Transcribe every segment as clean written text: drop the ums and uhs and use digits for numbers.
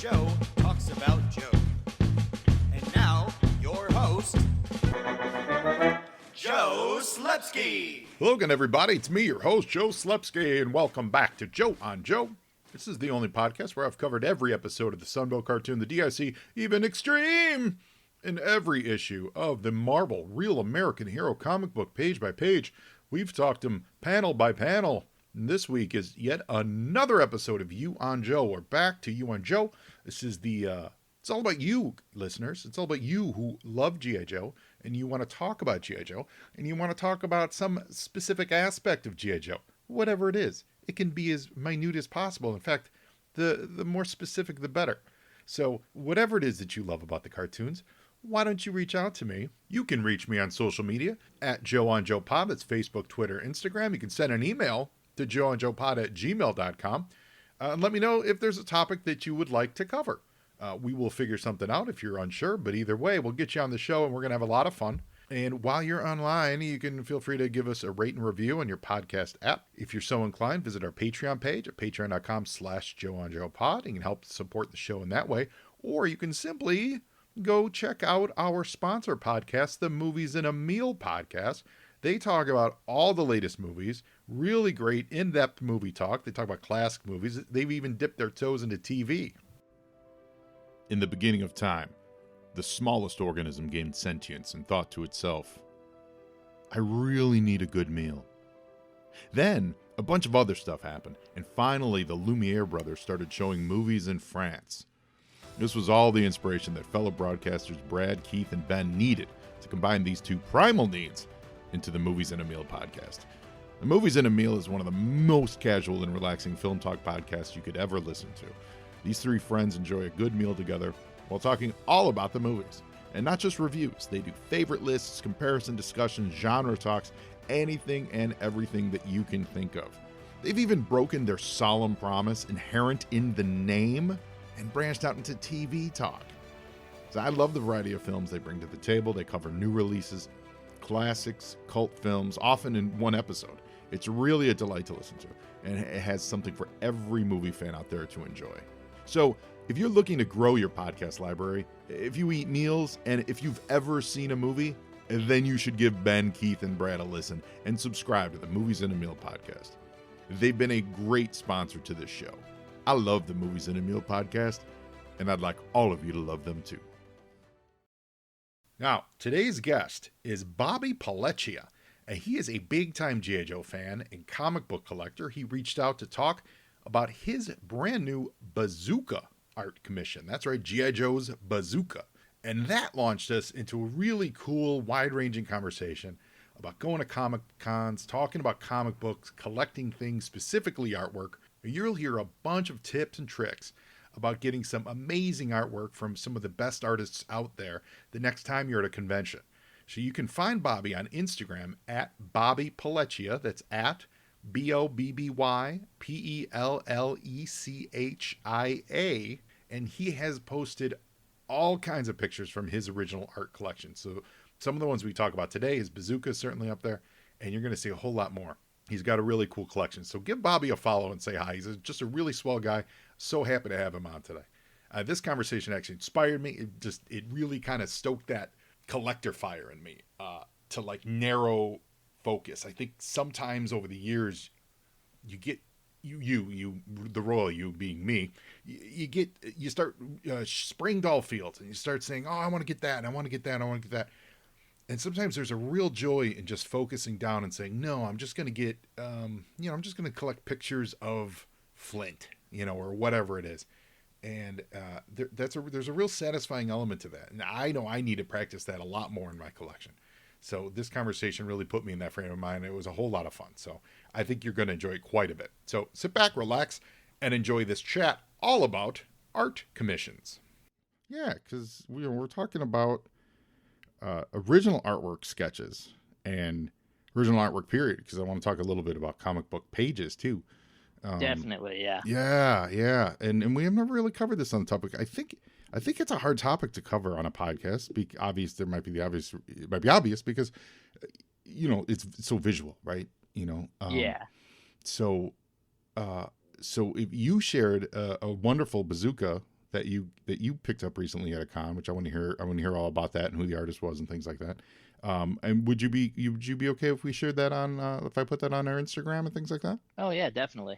Joe talks about Joe. And now, your host, Joe Slepsky. Hello again, everybody. It's me, your host, Joe Slepsky, and welcome back to Joe on Joe. This is the only podcast where I've covered every episode of the Sunbow cartoon, the DIC, even Extreme, in every issue of the Marvel Real American Hero comic book, page by page. We've talked them panel by panel. And this week is yet another episode of You on Joe. We're back to You on Joe. This is it's all about you, listeners. It's all about you who love G.I. Joe, and you want to talk about G.I. Joe, and you want to talk about some specific aspect of G.I. Joe, whatever it is. It can be as minute as possible. In fact, the more specific, the better. So whatever it is that you love about the cartoons, why don't you reach out to me? You can reach me on social media at Joe on Joe Pod. That's Facebook, Twitter, Instagram. You can send an email to joeonjoepod@gmail.com. And let me know if there's a topic that you would like to cover. We will figure something out if you're unsure, but either way, we'll get you on the show and we're going to have a lot of fun. And while you're online, you can feel free to give us a rate and review on your podcast app. If you're so inclined, visit our Patreon page at patreon.com/joeonjoepod. You can help support the show in that way. Or you can simply go check out our sponsor podcast, the Movies in a Meal podcast. They talk about all the latest movies, really great in-depth movie talk. They talk about classic movies. They've even dipped their toes into TV. In the beginning of time, the smallest organism gained sentience and thought to itself, I really need a good meal. Then, a bunch of other stuff happened, and finally the Lumiere brothers started showing movies in France. This was all the inspiration that fellow broadcasters Brad, Keith, and Ben needed to combine these two primal needs into the Movies in a Meal podcast. The Movies in a Meal is one of the most casual and relaxing film talk podcasts you could ever listen to. These three friends enjoy a good meal together while talking all about the movies. And not just reviews. They do favorite lists, comparison discussions, genre talks, anything and everything that you can think of. They've even broken their solemn promise inherent in the name and branched out into TV talk. So I love the variety of films they bring to the table. They cover new releases, classics, cult films, often in one episode. It's really a delight to listen to, and it has something for every movie fan out there to enjoy. So if you're looking to grow your podcast library, if you eat meals, and if you've ever seen a movie, then you should give Ben, Keith, and Brad a listen and subscribe to the Movies in a Meal podcast. They've been a great sponsor to this show. I love the Movies in a Meal podcast, and I'd like all of you to love them too. Now, today's guest is Bobby Pellechia, and he is a big-time G.I. Joe fan and comic book collector. He reached out to talk about his brand new Bazooka art commission. That's right, G.I. Joe's Bazooka. And that launched us into a really cool, wide-ranging conversation about going to comic cons, talking about comic books, collecting things, specifically artwork. You'll hear a bunch of tips and tricks about getting some amazing artwork from some of the best artists out there the next time you're at a convention. So you can find Bobby on Instagram at Bobby Pellechia. That's at BobbyPellechia. And he has posted all kinds of pictures from his original art collection. So some of the ones we talk about today, his Bazooka is certainly up there, and you're going to see a whole lot more. He's got a really cool collection. So give Bobby a follow and say hi. He's just a really swell guy. So happy to have him on today. This conversation actually inspired me. It really kind of stoked that collector fire in me to like narrow focus. I think sometimes over the years you get you the royal you being me, you start spraying doll fields and you start saying, oh, I want to get that, and I want to get that, and I want to get that. And sometimes there's a real joy in just focusing down and saying, no, I'm just going to get, I'm just going to collect pictures of Flint, or whatever it is. And there's a real satisfying element to that. And I know I need to practice that a lot more in my collection. So this conversation really put me in that frame of mind. It was a whole lot of fun. So I think you're going to enjoy it quite a bit. So sit back, relax, and enjoy this chat all about art commissions. Yeah, because we're talking about original artwork sketches and original artwork period, because I want to talk a little bit about comic book pages too. Definitely, yeah. Yeah. And we have never really covered this on the topic. I think it's a hard topic to cover on a podcast. It might be obvious because, it's so visual, right? Yeah. So if you shared a wonderful Bazooka that you picked up recently at a con, which I want to hear. I want to hear all about that and who the artist was and things like that. And would you be okay if we shared that on if I put that on our Instagram and things like that? Oh yeah, definitely.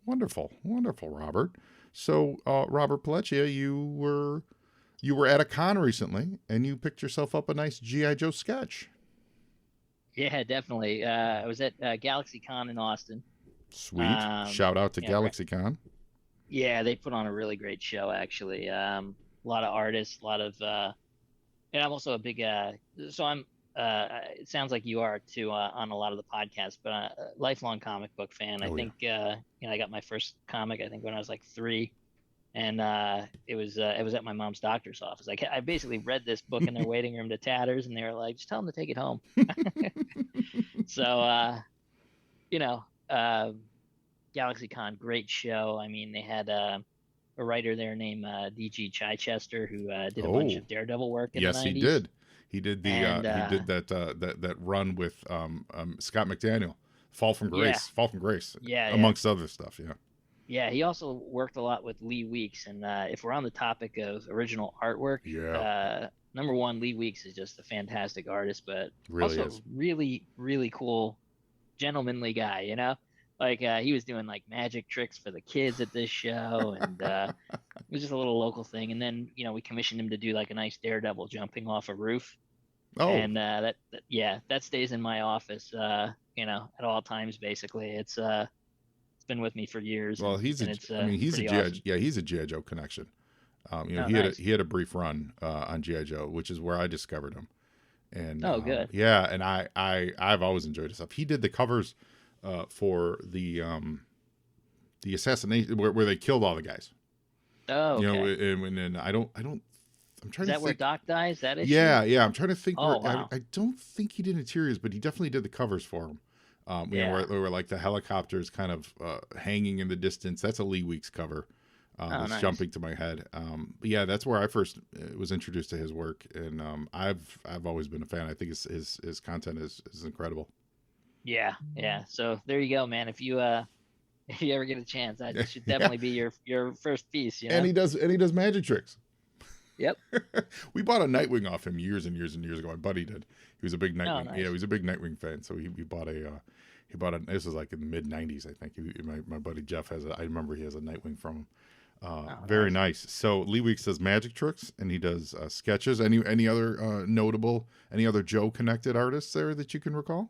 Wonderful, wonderful, Robert. So, Robert Pellechia, you were at a con recently, and you picked yourself up a nice GI Joe sketch. Yeah, definitely. I was at GalaxyCon in Austin. Sweet. Shout out to GalaxyCon. Yeah, they put on a really great show, actually. A lot of artists, a lot of, and I'm also a big, so I'm, it sounds like you are too, on a lot of the podcasts, but a lifelong comic book fan. I think, I got my first comic, I think when I was like 3, and it was at my mom's doctor's office. I basically read this book in their waiting room to tatters, and they were like, just tell them to take it home. So, GalaxyCon, great show. I mean, they had a writer there named D.G. Chichester who did a bunch of Daredevil work in the 90s. Yes, he did. He did he did that run with Scott McDaniel, Fall from Grace, amongst other stuff. Yeah. Yeah, he also worked a lot with Lee Weeks, and if we're on the topic of original artwork, number one, Lee Weeks is just a fantastic artist, but really, really cool, gentlemanly guy. You know, like he was doing like magic tricks for the kids at this show, and it was just a little local thing. And then we commissioned him to do like a nice Daredevil jumping off a roof. Oh. And that stays in my office, at all times. Basically, it's been with me for years. Well, he's a G.I. Joe connection. He had a brief run on G.I. Joe, which is where I discovered him. And good. Yeah, and I've always enjoyed his stuff. He did the covers for the assassination where they killed all the guys. Oh, okay. And I don't. I'm trying to think. Is that where Doc dies? That issue? Yeah. I'm trying to think. Wow. I don't think he did interiors, but he definitely did the covers for him. Where like the helicopters kind of hanging in the distance. That's a Lee Weeks cover. That's nice. Jumping to my head. But yeah, that's where I first was introduced to his work, and I've always been a fan. I think his content is incredible. Yeah. So there you go, man. If you ever get a chance, that should definitely be your first piece. And he does magic tricks. Yep. We bought a Nightwing off him years and years and years ago. My buddy did. He was a big Nightwing. Nice. Yeah, he was a big Nightwing fan. So he bought a. This was like in the mid '90s, I think. My buddy Jeff I remember he has a Nightwing from him. Very nice. So Lee Weeks does magic tricks and he does sketches. Any other notable, any other Joe connected artists there that you can recall?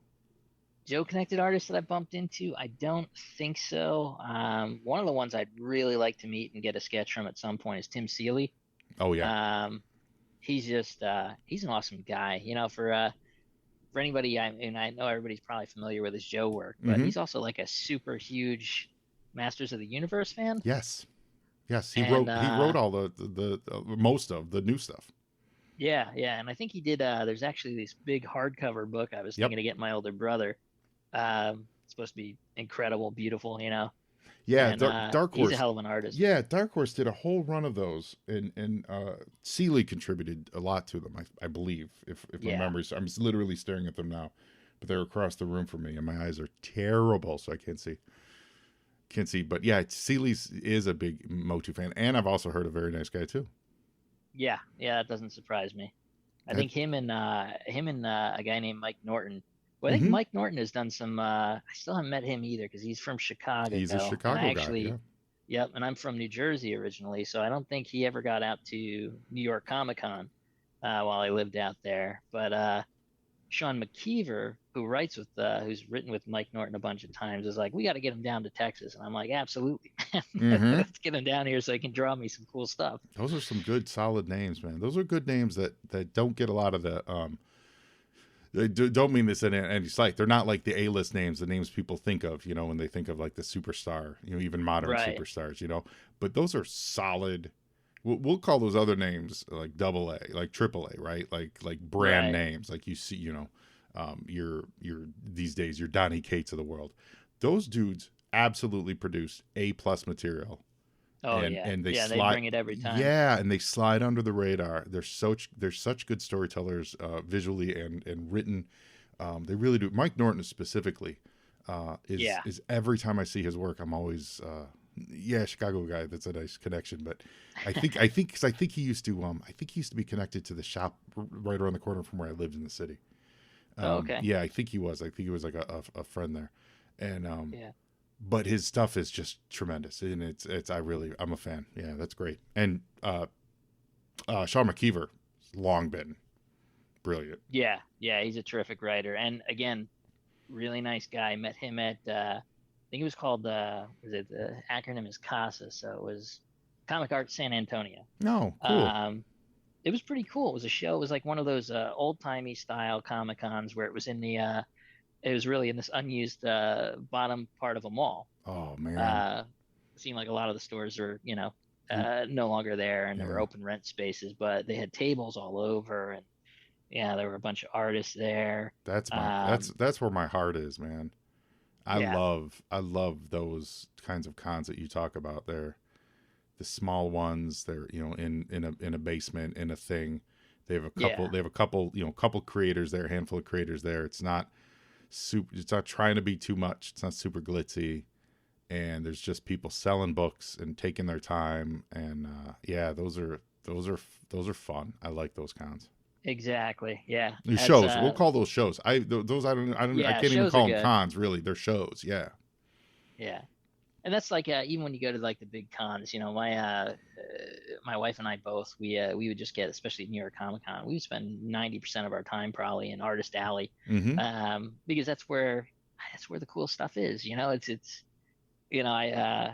Joe connected artists that I bumped into? I don't think so. One of the ones I'd really like to meet and get a sketch from at some point is Tim Seeley. Oh yeah. He's just he's an awesome guy. For anybody, I know everybody's probably familiar with his Joe work, but he's also like a super huge Masters of the Universe fan. Yes. He wrote all the most of the new stuff. Yeah, and I think he did. There's actually this big hardcover book I was thinking of getting my older brother. It's supposed to be incredible, beautiful, Yeah, and, Dark Horse. He's a hell of an artist. Yeah, Dark Horse did a whole run of those, and Seeley contributed a lot to them, I believe, if my memory's. I'm literally staring at them now, but they're across the room from me, and my eyes are terrible, so I can't see. But yeah, Seeley is a big Motu fan, and I've also heard a very nice guy too. Yeah, that doesn't surprise me. I think him and a guy named Mike Norton. Well, I think Mike Norton has done some. I still haven't met him either because he's from Chicago. He's a Chicago guy. Yeah. Yep, and I'm from New Jersey originally, so I don't think he ever got out to New York Comic-Con while I lived out there. But Sean McKeever, who's written with Mike Norton a bunch of times, is like, we got to get him down to Texas, and I'm like, absolutely, let's get him down here so he can draw me some cool stuff. Those are some good, solid names, man. Those are good names that don't get a lot of the. They don't mean this in any slight. They're not like the A-list names, the names people think of, when they think of like the superstar, even modern superstars, But those are solid. We'll call those other names like AA, like AAA, right? Like brand names, like you see, your these days your Donny Cates of the world. Those dudes absolutely produce A+ material. Oh, and they bring it every time. Yeah, and they slide under the radar. They're such good storytellers, visually and written. They really do. Mike Norton specifically is every time I see his work, I'm always Yeah, Chicago guy. That's a nice connection. But because I think he used to be connected to the shop right around the corner from where I lived in the city. Oh, okay. Yeah, I think he was. I think he was like a friend there, and Yeah. but his stuff is just tremendous, and I'm a fan. Yeah, that's great. And Sean McKeever, long been brilliant. Yeah, yeah, he's a terrific writer, and again, really nice guy. Met him at I think it was called the acronym is CASA, so it was Comic Art San Antonio. No, cool. It was pretty cool. It was a show. It was like one of those old timey style Comic Cons where it was in the it was really in this unused bottom part of a mall. Oh man. It seemed like a lot of the stores are no longer there, and there were open rent spaces, but they had tables all over, and yeah, there were a bunch of artists there. That's where my heart is, man. I love those kinds of cons that you talk about there. The small ones, they're in a basement, in a thing. They have a couple creators there, a handful of creators there. It's not trying to be too much. It's not super glitzy, and there's just people selling books and taking their time, and those are fun. I like those cons. Exactly. Yeah. Shows. We'll call those shows. I can't even call them cons. Really, they're shows. Yeah. Yeah. And that's like even when you go to like the big cons, my wife and I both we would just get, especially New York Comic Con, we would spend 90% of our time probably in Artist Alley, because that's where the cool stuff is. It's I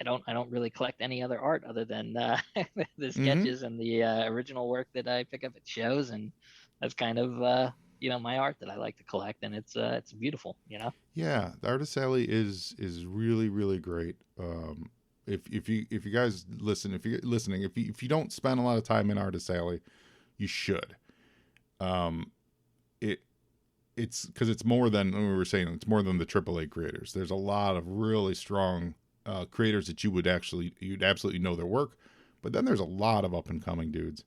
don't really collect any other art other than the sketches and the original work that I pick up at shows, and that's kind of my art that I like to collect, and it's beautiful. Yeah, the Artist Alley is really, really great. If you guys listen, if you're listening, if you don't spend a lot of time in Artist Alley, you should. It's because it's more than we were saying. It's more than the AAA creators. There's a lot of really strong creators that you'd absolutely know their work, but then there's a lot of up and coming dudes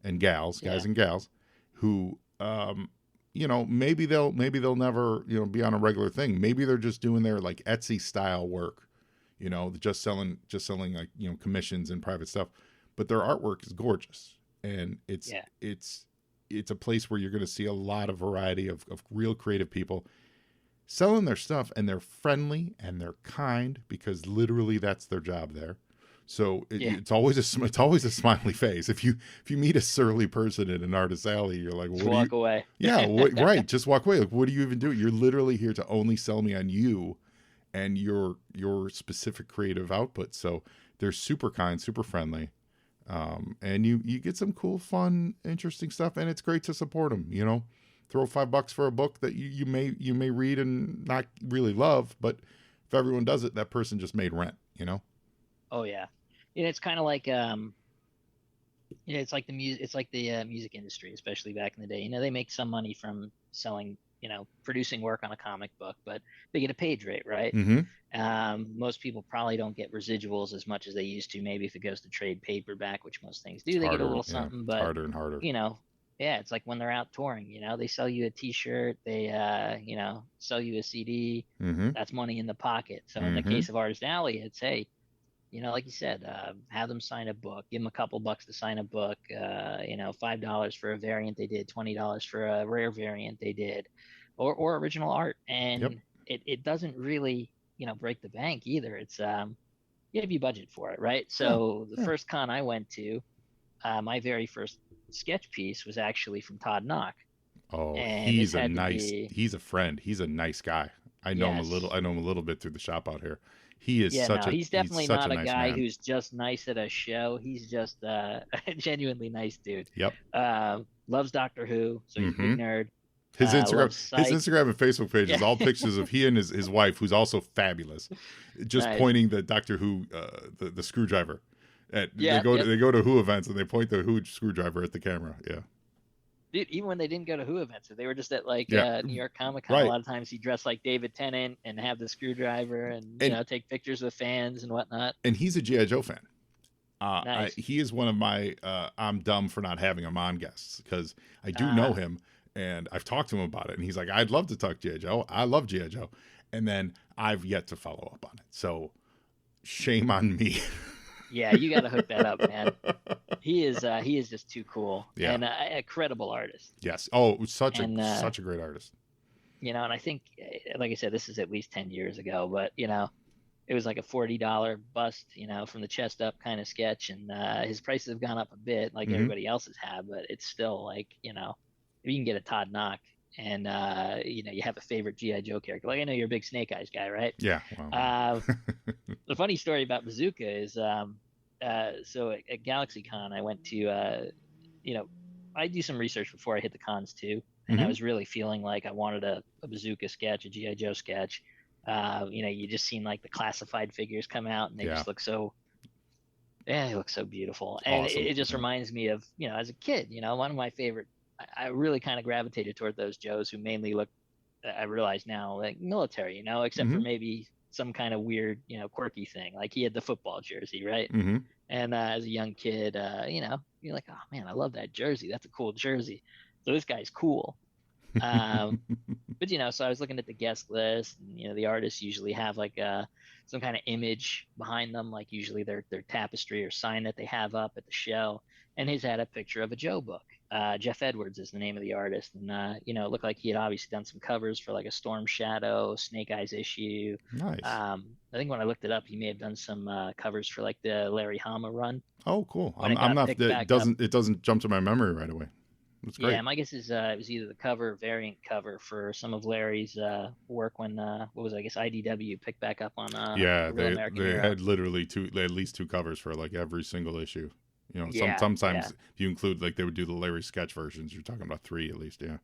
and guys and gals who maybe they'll never be on a regular thing. Maybe they're just doing their like Etsy style work, just selling like commissions and private stuff, but their artwork is gorgeous, and it's a place where you're going to see a lot of variety of real creative people selling their stuff, and they're friendly and they're kind, because literally that's their job there. So it's always a smiley face. If you meet a surly person in an Artist Alley, you're like, walk away. Yeah, right. Just walk away. Like, what do you even do? You're literally here to only sell me on you and your specific creative output. So they're super kind, super friendly, and you get some cool, fun, interesting stuff, and it's great to support them. Throw $5 for a book that you may read and not really love, but if everyone does it, that person just made rent. Oh yeah. And it's kind of like it's like the music industry, especially back in the day. They make some money from selling, producing work on a comic book, but they get a page rate, right? Most people probably don't get residuals as much as they used to. Maybe if it goes to trade paperback, which most things do, they get a little something, but harder and harder. It's like when they're out touring, they sell you a T-shirt, they sell you a CD. That's money in the pocket. So in the case of Artist Alley, it's hey, like you said, have them sign a book, give them a couple bucks to sign a book, $5 for a variant they did, $20 for a rare variant they did, or original art. And it doesn't really, break the bank either. It's, you have you budget for it, right? So the first con I went to, my very first sketch piece was actually from Todd Knock. Oh, he's a friend. He's a nice guy. I know him a little bit through the shop out here. He is he's definitely not a nice guy man. who's just nice at a show. He's just a genuinely nice dude. Yep. Loves Doctor Who, so he's a big nerd. His Instagram and Facebook page is all pictures of he and his wife, who's also fabulous, just pointing the Doctor Who the screwdriver. They go to Who events and they point the Who screwdriver at the camera. Yeah. Dude, even when they didn't go to Who events, if they were just at New York Comic Con, a lot of times he'd dress like David Tennant and have the screwdriver and take pictures with fans and whatnot. And he's a G.I. Joe fan. Nice. He is one of my I'm dumb for not having him on guests, because I do know him and I've talked to him about it, and he's like, I'd love to talk G.I. Joe. I love G.I. Joe. And then I've yet to follow up on it. So Shame on me. Yeah, you got to hook that up, man. He is just too cool, Yeah. and a credible artist. Yes. Oh, such a great artist. And I think, like I said, this is at least 10 years ago, but it was like a $40 bust, from the chest up kind of sketch, and his prices have gone up a bit, like everybody else's have, but it's still like, if you can get a Todd Knock and you have a favorite GI Joe character, like I know you're a big Snake Eyes guy, right? Yeah. Well. The funny story about Bazooka is, so at GalaxyCon, I went to, I do some research before I hit the cons too, and I was really feeling like I wanted a Bazooka sketch, a GI Joe sketch. You just seen like the classified figures come out, and they just look so, they look so beautiful, and awesome. it just reminds me of, as a kid, one of my favorite. I really kind of gravitated toward those Joes who mainly look, I realize now, like military, except for maybe some kind of weird, quirky thing. Like he had the football jersey, right? And as a young kid, you're like, oh man, I love that jersey. That's a cool jersey. So this guy's cool. But so I was looking at the guest list, and the artists usually have like some kind of image behind them, like usually their tapestry or sign that they have up at the show. And his had a picture of a Joe book. Jeff Edwards is the name of the artist, and it looked like he had obviously done some covers for like a Storm Shadow, Snake Eyes issue. Nice. I think when I looked it up, he may have done some covers for like the Larry Hama run. Oh, cool. I'm not. It doesn't jump to my memory right away. That's great. Yeah, my guess is it was either the cover, variant cover for some of Larry's work when IDW picked back up on yeah, Real American they Hero. had literally at least two covers for like every single issue. Sometimes if you include, like, they would do the Larry sketch versions, you're talking about 3 at least. Yeah,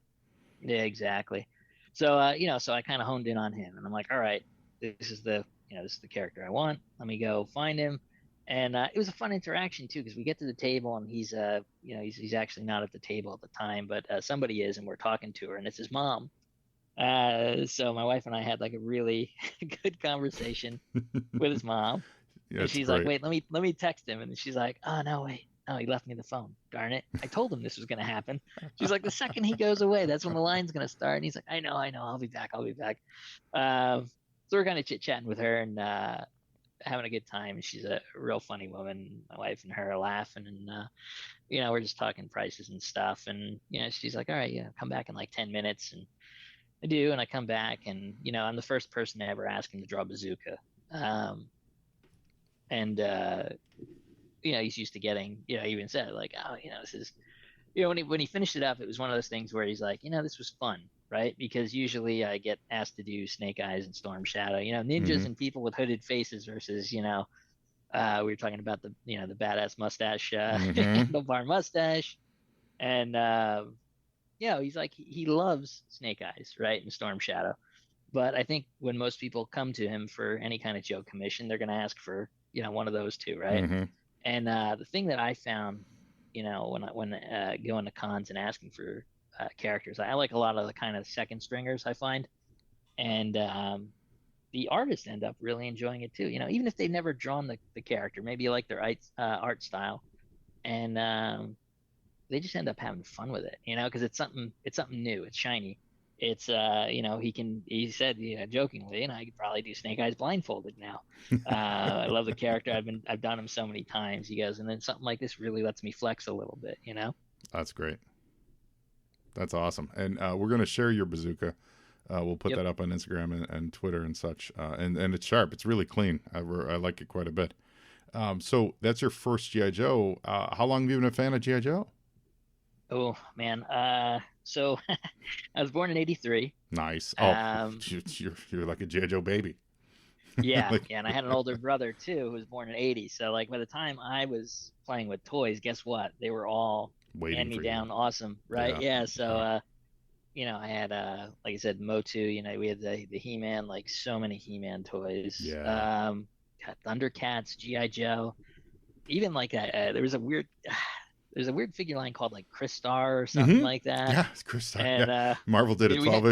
exactly. So so I kind of honed in on him, and I'm like, all right, this is the character I want. Let me go find him. And it was a fun interaction too, because we get to the table, and he's he's actually not at the table at the time, but somebody is, and we're talking to her, and it's his mom. So my wife and I had like a really good conversation with his mom. Yeah, and she's great. like, wait, let me text him, and she's like, oh no, wait, no, he left me the phone. Darn it! I told him this was gonna happen. She's like, the second he goes away, that's when the line's gonna start. And he's like, I know, I'll be back. So we're kind of chit chatting with her, and having a good time. She's a real funny woman. My wife and her are laughing, and we're just talking prices and stuff. And she's like, all right, come back in like 10 minutes. And I do, and I come back, and I'm the first person to ever ask him to draw Bazooka. He's used to getting, he even said like, oh, this is, when he finished it up, it was one of those things where he's like, this was fun, right? Because usually I get asked to do Snake Eyes and Storm Shadow, ninjas and people with hooded faces versus, we were talking about the, the badass mustache, handlebar mustache. And, he's like, he loves Snake Eyes, right? And Storm Shadow. But I think when most people come to him for any kind of Joe commission, they're going to ask for, one of those two, right? And the thing that I found, when going to cons and asking for characters, I like a lot of the kind of second stringers I find, and the artists end up really enjoying it too. Even if they've never drawn the character, maybe you like their art style, and they just end up having fun with it, because it's something new, it's shiny. It's he said, jokingly, and I could probably do Snake Eyes blindfolded now. I love the character. I've done him so many times. He goes, and then something like this really lets me flex a little bit, That's great. That's awesome. And we're going to share your Bazooka. We'll put that up on Instagram and Twitter and such. And it's sharp. It's really clean. I like it quite a bit. So that's your first G.I. Joe. How long have you been a fan of G.I. Joe? Oh man. So I was born in '83. Nice. Oh, you're like a G.I. Joe baby. Yeah. And I had an older brother too, who was born in '80. So like by the time I was playing with toys, guess what? They were all hand me down, awesome, right? Yeah. So I had like I said, Motu. We had the He-Man, like so many He-Man toys. Yeah. Got Thundercats, G.I. Joe. Even like there was a weird figure line called like Crystar or something like that. Yeah, it's Crystar. And Marvel did a 12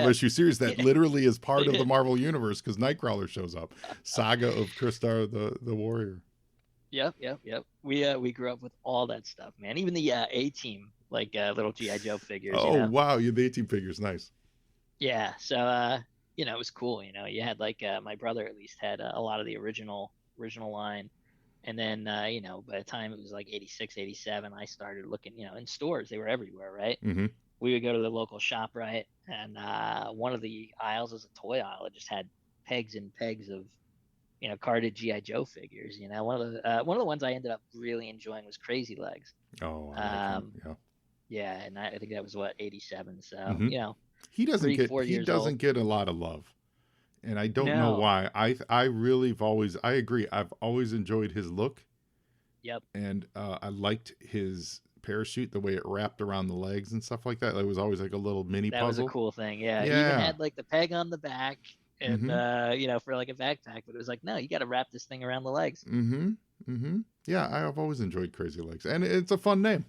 issue series that literally is part of the Marvel universe because Nightcrawler shows up. Saga of Crystar the Warrior. Yep. We grew up with all that stuff, man. Even the A-Team, like little G.I. Joe figures. Oh wow, you had the A-Team figures, nice. Yeah, so it was cool. You had like my brother at least had a lot of the original original line. And then, by the time it was like 86, 87, I started looking, in stores. They were everywhere, right? Mm-hmm. We would go to the local shop, right? And one of the aisles was a toy aisle. It just had pegs and pegs of, carded GI Joe figures. One of the ones I ended up really enjoying was Crazy Legs. Oh, I like him. Yeah. Yeah, and I think that was 87. So Mm-hmm. He years doesn't old. get a lot of love, and I don't know No. why. I really have always, I agree. I've always enjoyed his look. Yep. And I liked his parachute, the way it wrapped around the legs and stuff like that. It was always like a little mini That puzzle. was a cool thing. Yeah. Yeah. He even had like the peg on the back and Mm-hmm. for like a backpack, but it was like, no, you got to wrap this thing around the legs. Mm-hmm. Mm-hmm. Yeah, I've always enjoyed Crazy Legs, and it's a fun name.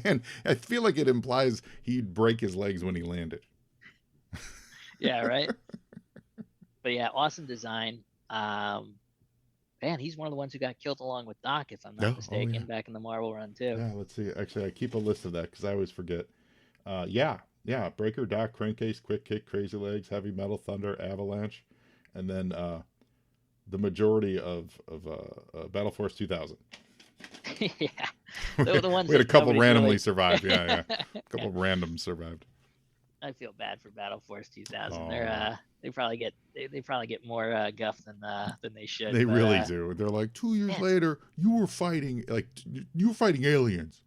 And I feel like it implies he'd break his legs when he landed. Yeah, right. But yeah, awesome design. Man, he's one of the ones who got killed along with Doc, if I'm not mistaken, back in the Marvel run too. Yeah, let's see. Actually, I keep a list of that because I always forget. Yeah, Breaker, Doc, Crankcase, Quick Kick, Crazy Legs, Heavy Metal, Thunder, Avalanche, and then the majority of Battle Force 2000. Yeah, they were the ones. We had a couple randomly really... survived. Yeah, a couple random survived. I feel bad for Battle Force 2000. Oh. They probably get more guff than they should. They really do. They're like 2 years later, you were fighting aliens.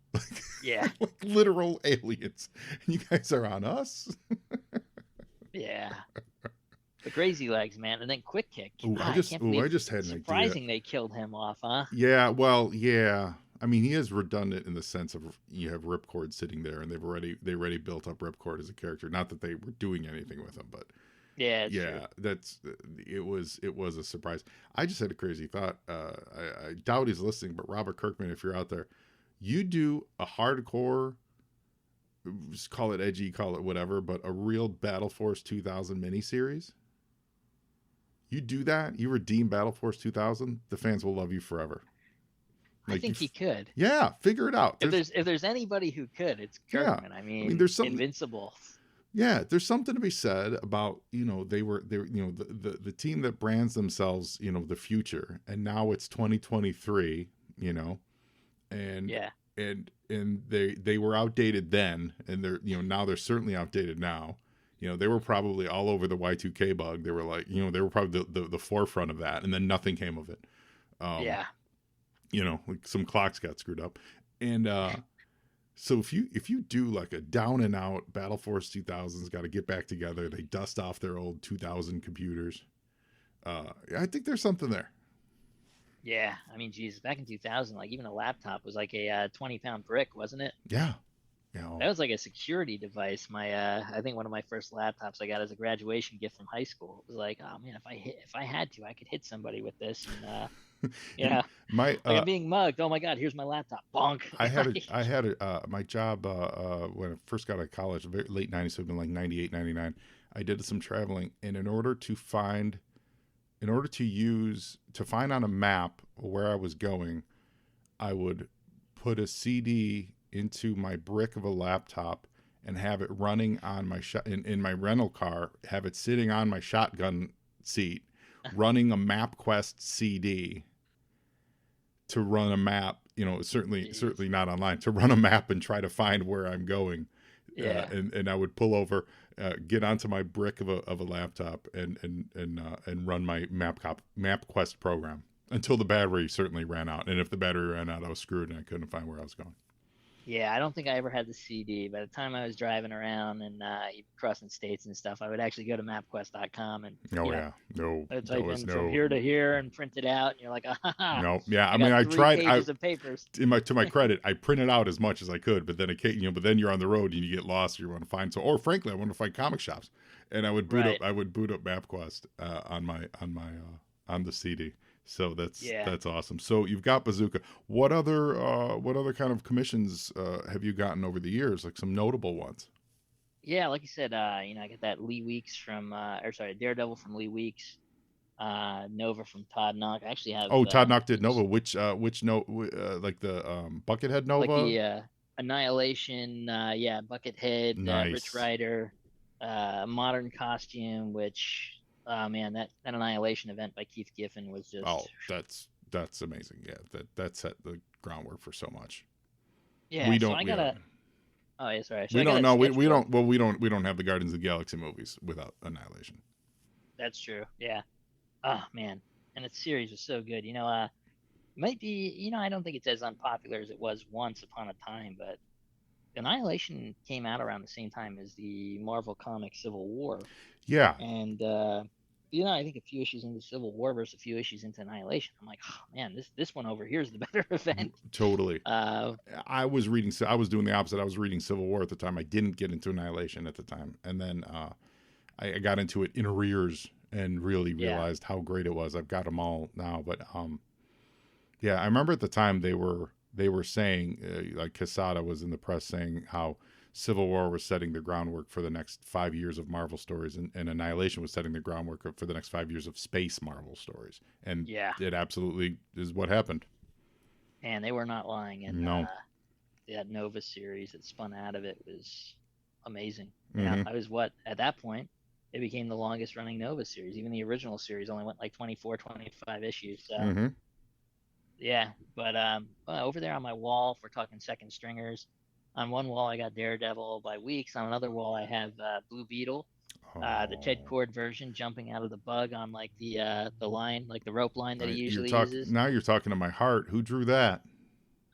Yeah, like literal aliens, and you guys are on us. Yeah. The Crazy Legs, man, and then Quick Kick. I just had an idea. Surprising they killed him off, huh? Yeah, well, yeah. I mean, he is redundant in the sense of you have Ripcord sitting there, and they already built up Ripcord as a character. Not that they were doing anything with him, but yeah, true. It was a surprise. I just had a crazy thought. I doubt he's listening, but Robert Kirkman, if you're out there, you do a hardcore, just call it edgy, call it whatever, but a real Battle Force 2000 miniseries. You do that, you redeem Battle Force 2000, the fans will love you forever. Like, I think he could. Yeah, figure it out. If there's anybody who could, it's Kirkman. Yeah. I mean there's something, Invincible. Yeah, there's something to be said about, they were the team that brands themselves, the future, and now it's 2023, and yeah. And they were outdated then, and they're now they're certainly outdated now. They were probably all over the Y2K bug. They were like, they were probably the forefront of that, and then nothing came of it. Yeah. Like some clocks got screwed up, and so if you do like a down and out Battle Force 2000's got to get back together, they dust off their old 2000 computers. I think there's something there. Yeah, I mean, Jesus, back in 2000, like even a laptop was like a 20-pound brick, wasn't it? Yeah. That was like a security device. I think one of my first laptops I got as a graduation gift from high school. It was like, oh man, if I had to, I could hit somebody with this. And, I'm being mugged. Oh my God, here's my laptop. Bonk. I had my job when I first got out of college, late 90s, so it'd been like 98, 99. I did some traveling, and in order to find on a map where I was going, I would put a CD into my brick of a laptop and have it running on my in my rental car, have it sitting on my shotgun seat, running a MapQuest CD to run a map, certainly not online, to run a map and try to find where I'm going. Yeah. And I would pull over, get onto my brick of a laptop and run my MapQuest program until the battery certainly ran out. And if the battery ran out, I was screwed and I couldn't find where I was going. Yeah, I don't think I ever had the CD. By the time I was driving around and crossing states and stuff, I would actually go to MapQuest.com and I'd type in from here to here and print it out. And you're like, no, yeah. I mean, I tried. Pages of papers. To my credit, I printed out as much as I could, but then but then you're on the road and you get lost. You want to find or frankly, I want to find comic shops, and I would boot up MapQuest on the CD. So that's awesome. So you've got Bazooka. What other kind of commissions have you gotten over the years? Like some notable ones? Yeah, like you said, I got that Lee Weeks from Daredevil from Lee Weeks, Nova from Todd Knock. I actually have. Oh, Todd Knock did Nova. Which like the Buckethead Nova? Like the Annihilation. Buckethead. Nice. Rich Rider. Modern Costume, which Oh man, that Annihilation event by Keith Giffen was Oh, just that's amazing. Yeah, that set the groundwork for so much. yeah. We So don't. I Yeah. gotta. Oh yeah, sorry. So We I got don't a know. We sketchbook. don't. Well, we don't have the Guardians of the Galaxy movies without Annihilation. That's true. Yeah. Oh man, and its series was so good. Might be. I don't think it's as unpopular as it was once upon a time, but Annihilation came out around the same time as the Marvel Comics Civil War, Yeah, and I think a few issues into Civil War versus a few issues into Annihilation. I'm like, oh man, this one over here is the better event. totally. Uh, I was reading. I was doing the opposite. I was reading Civil War at the time. I didn't get into Annihilation at the time, and then I got into it in arrears and really yeah, realized how great it was. I've got them all now, but yeah, I remember at the time they were saying like Quesada was in the press saying how Civil War was setting the groundwork for the next 5 years of Marvel stories, and Annihilation was setting the groundwork for the next 5 years of space Marvel stories, and yeah, it absolutely is what happened. and they were not lying. And No. that Nova series that spun out of it was amazing. Mm-hmm. I was at that point. It became the longest running Nova series. Even the original series only went like 24, 25 issues. So Mm-hmm. yeah, but over there on my wall, if we're talking second stringers, on one wall I got Daredevil by Weeks. On another wall I have Blue Beetle, the Ted Oh. Cord version, jumping out of the bug on like the line, like the rope line that he You're usually talking uses. now. You're talking to my heart. Who drew that?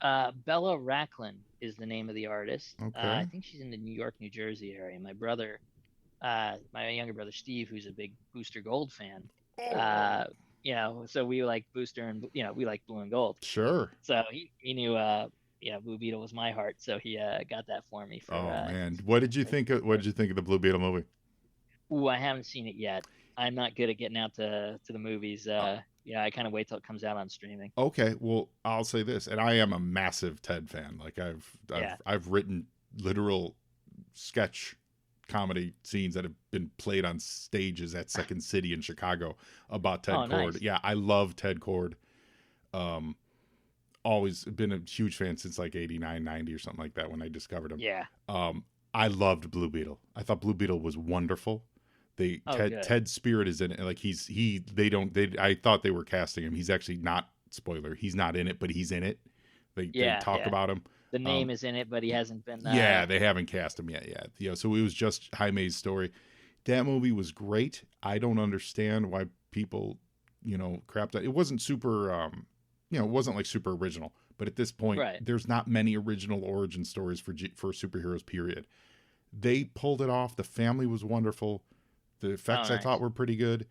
Bella Racklin is the name of the artist. Okay. I think she's in the New York, New Jersey area. My younger brother Steve, who's a big Booster Gold fan, Oh. so we like Booster and we like Blue and Gold. Sure. So he knew Blue Beetle was my heart, so he got that for me for. Oh man, what did you think of the Blue Beetle movie? Ooh, I haven't seen it yet. I'm not good at getting out to the movies. I kind of wait till it comes out on streaming. Okay, well, I'll say this, and I am a massive Ted fan. Like I've written literal sketch comedy scenes that have been played on stages at Second City in Chicago about Ted Cord. Nice. Yeah, I love Ted Cord. Always been a huge fan since like 89, 90 or something like that when I discovered him. Yeah. I loved Blue Beetle. I thought Blue Beetle was wonderful. Ted's spirit is in it. Like I thought they were casting him. He's actually not, spoiler, he's not in it, but he's in it. They talk about him. The name is in it, but he hasn't been. Yeah, they haven't cast him yet. So it was just Jaime's story. That movie was great. I don't understand why people, crapped out. It wasn't super, it wasn't like super original. But at this point, there's not many original origin stories for superheroes. Period. They pulled it off. The family was wonderful. The effects I thought were pretty good,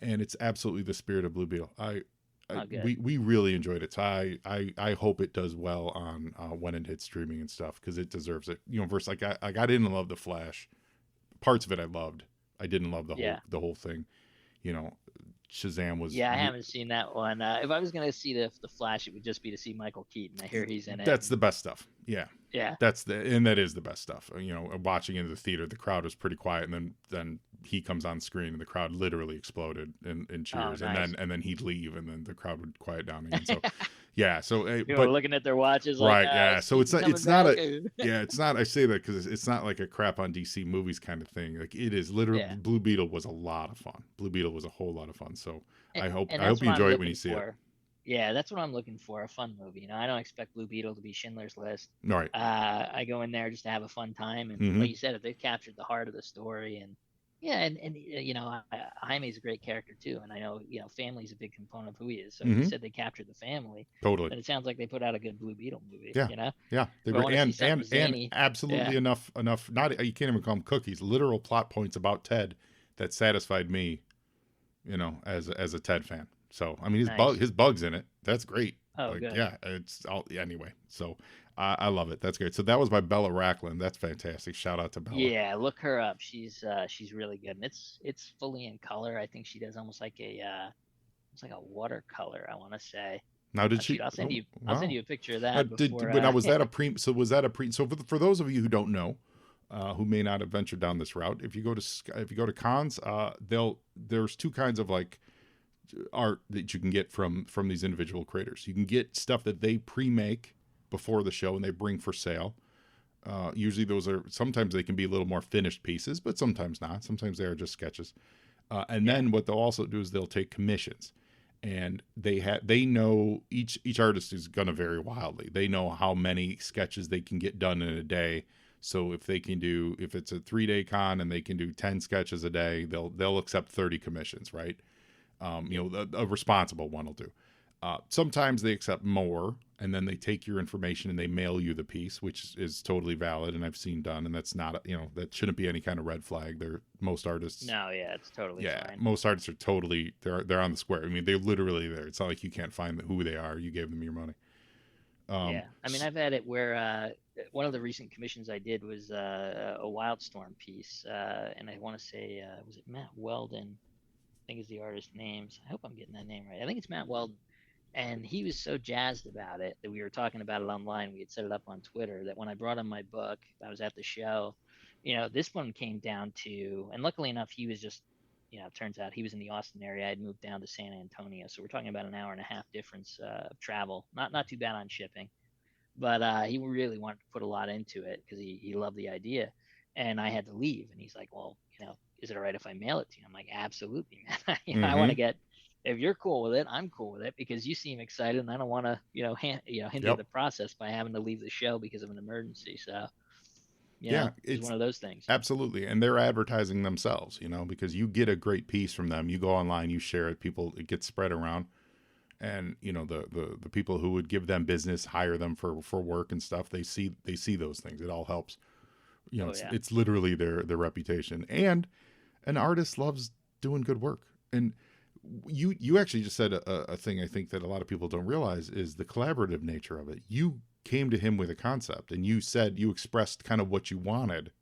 and it's absolutely the spirit of Blue Beetle. We really enjoyed it. So I hope it does well on when it hits streaming and stuff because it deserves it. Versus like I didn't love the Flash. Parts of it I loved. I didn't love the whole thing. Shazam was. Yeah, I haven't seen that one. If I was gonna see the Flash, it would just be to see Michael Keaton. I hear he's in it. That's the best stuff. Yeah. Yeah. That is the best stuff. Watching in the theater, the crowd was pretty quiet, and then he comes on screen, and the crowd literally exploded in cheers, nice. and then he'd leave, and then the crowd would quiet down again. So, yeah. So, people were looking at their watches, right? Yeah. So it's not I say that because it's not like a crap on DC movies kind of thing. Like it is literally. Yeah. Blue Beetle was a lot of fun. Blue Beetle was a whole lot of fun. So I hope you enjoy it when you see it. Yeah, that's what I'm looking for, a fun movie. I don't expect Blue Beetle to be Schindler's List. Right. I go in there just to have a fun time. And like you said, if they've captured the heart of the story and Jaime's a great character too. And I know, family's a big component of who he is. So if you said they captured the family. Totally. Then it sounds like they put out a good Blue Beetle movie. Yeah. Yeah. They were, and absolutely enough, not, you can't even call them cookies, literal plot points about Ted that satisfied me, as a Ted fan. So, I mean, his bug's in it. That's great. Oh, good. Yeah, it's all anyway. So, I love it. That's great. So that was by Bella Racklin. That's fantastic. Shout out to Bella. Yeah, look her up. She's really good, and it's fully in color. I think she does almost like a watercolor. I want to say. Now, did she? I'll send you a picture of that. Was that a pre? So was that a pre? So for those of you who don't know, who may not have ventured down this route, if you go to cons, there's two kinds of like art that you can get from these individual creators. You can get stuff that they pre-make before the show and they bring for sale. Usually sometimes they can be a little more finished pieces, but sometimes not. Sometimes they are just sketches. And then what they'll also do is they'll take commissions, and they know each artist is going to vary wildly. They know how many sketches they can get done in a day. So if it's a 3-day con and they can do 10 sketches a day, they'll accept 30 commissions, right? A responsible one will do. Sometimes they accept more, and then they take your information and they mail you the piece, which is totally valid, and I've seen done, and that's not, that shouldn't be any kind of red flag. Most artists. No, yeah, it's totally fine. Most artists are totally, they're on the square. I mean, they're literally there. It's not like you can't find who they are. You gave them your money. Yeah, I mean, I've had it where one of the recent commissions I did was a Wildstorm piece, and I want to say, was it Matt Weldon? I think is the artist's names. I hope I'm getting that name right. I think it's Matt Weldon. And he was so jazzed about it that we were talking about it online. We had set it up on Twitter that when I brought him my book, I was at the show. This one came down to, and luckily enough, he was just, it turns out he was in the Austin area. I had moved down to San Antonio. So we're talking about an hour and a half difference of travel. Not too bad on shipping. But he really wanted to put a lot into it because he loved the idea. And I had to leave. And he's like, well, is it all right if I mail it to you? I'm like, absolutely, man. I want to get, if you're cool with it, I'm cool with it because you seem excited and I don't want to, hinder the process by having to leave the show because of an emergency. So, it's one of those things. Absolutely. And they're advertising themselves, because you get a great piece from them. You go online, you share it, it gets spread around. And, the people who would give them business, hire them for work and stuff, they see those things. It all helps. It's literally their reputation. And an artist loves doing good work. And you actually just said a thing I think that a lot of people don't realize is the collaborative nature of it. You came to him with a concept and you expressed kind of what you wanted.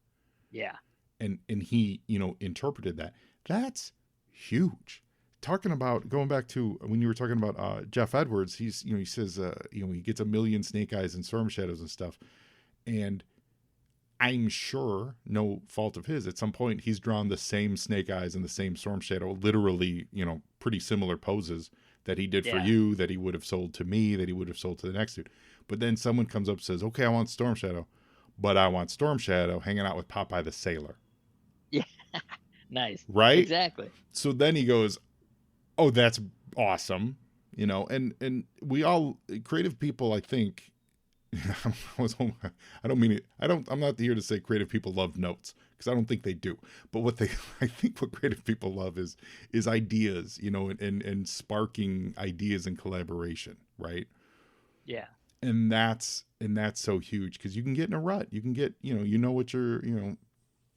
Yeah. And he, interpreted that. That's huge. Going back to when you were talking about Jeff Edwards, he says, he gets 1 million snake eyes and storm shadows and stuff. And I'm sure, no fault of his, at some point he's drawn the same snake eyes and the same storm shadow, literally, pretty similar poses that he did for you, that he would have sold to me, that he would have sold to the next dude. But then someone comes up and says, okay, I want Storm Shadow, but I want Storm Shadow hanging out with Popeye the Sailor. Yeah. Nice. Right? Exactly. So then he goes, oh, that's awesome. And we all, creative people, I think, I'm not here to say creative people love notes because I don't think they do. But I think what creative people love is ideas, and sparking ideas and collaboration, right? Yeah. And that's so huge because you can get in a rut. You can get, what you're,